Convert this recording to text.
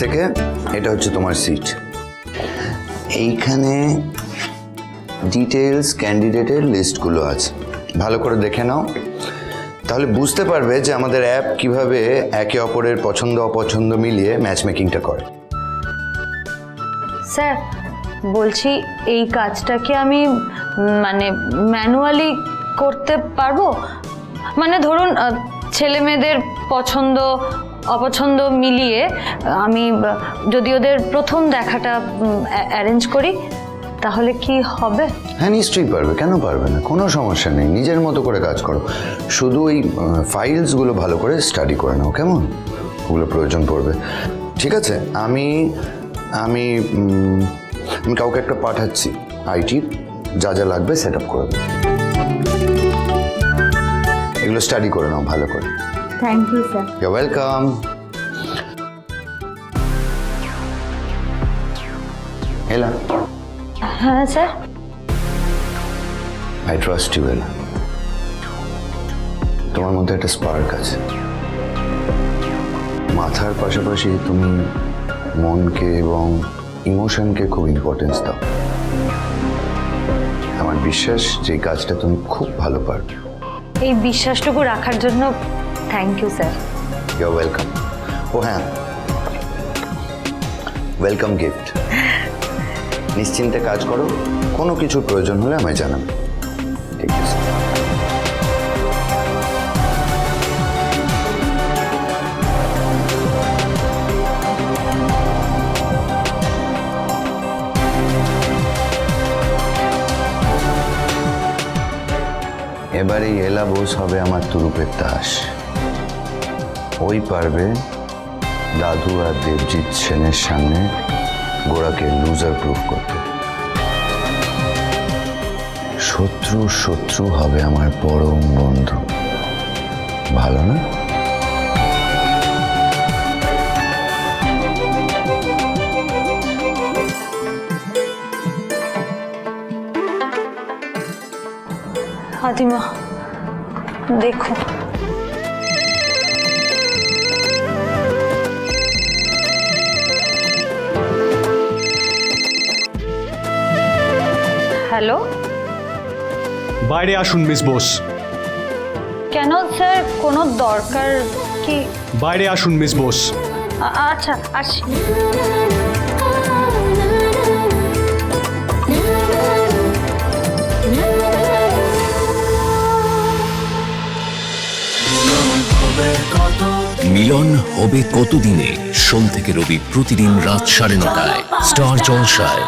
থেকে এটা হচ্ছে তোমার সিট। এইখানে ডিটেলস ক্যান্ডিডেটের লিস্টগুলো আছে, ভালো করে দেখে নাও, তাহলে বুঝতে পারবে যে আমাদের অ্যাপ কিভাবে একে অপরের পছন্দ অপছন্দ মিলিয়ে ম্যাচ মেকিংটা করে। স্যার বলছি এই কাজটা কি আমি মানে ম্যানুয়ালি করতে পারবো? মানে ধরুন ছেলে মেয়েদের পছন্দ অপছন্দ মিলিয়ে আমি যদি ওদের প্রথম দেখাটা অ্যারেঞ্জ করি তাহলে কি হবে? হ্যাঁ নিশ্চয়ই পারবে, কেন পারবে না, কোনো সমস্যা নেই, নিজের মতো করে কাজ করো। শুধু ওই ফাইলসগুলো ভালো করে স্টাডি করে নাও, কেমন? ওগুলো প্রয়োজন পড়বে। ঠিক আছে, আমি আমি আমি কাউকে একটা পাঠাচ্ছি, আইটির যা যা লাগবে সেট আপ করে দেবো। এগুলো স্টাডি করে নাও ভালো করে। Thank you sir. You welcome. এলা। হ্যাঁ স্যার। আই ট্রাস্ট ইউ এলা, তোমার মধ্যে একটা স্পার্ক আছে। মাথার পাশাপাশি তুমি মনকে এবং ইমোশনকে খুব ইম্পর্টেন্স দাও। আমার বিশ্বাস যে কাজটা তুমি খুব ভালো পারবে। এই বিশ্বাসটুকু রাখার জন্য thank you sir. You are welcome. ও হ্যাঁ, ওয়েলকাম গিফট। নিশ্চিন্তে কাজ করো, কোনো কিছুর প্রয়োজন হলে আমায় জানাবে। ঠিক আছে। এবারে এলা বোস হবে আমার তুরুপের তাস। ওই পারবে দাদু আর দেবজিৎ সেনের সামনে গোড়াকে লুজার প্রুফ করতে। শত্রু শত্রু হবে আমার পরম বন্ধু, ভালো না? হাতিমা দেখো, হ্যালো। বাইরে আসুন মিস বোস। কেন স্যার, কোনো দরকার কি? বাইরে আসুন মিস বোস। আচ্ছা আসি। মিলন হবে কতদিনে? সোম থেকে রবি প্রতিদিন রাত 9:30টায় স্টার জলসায়।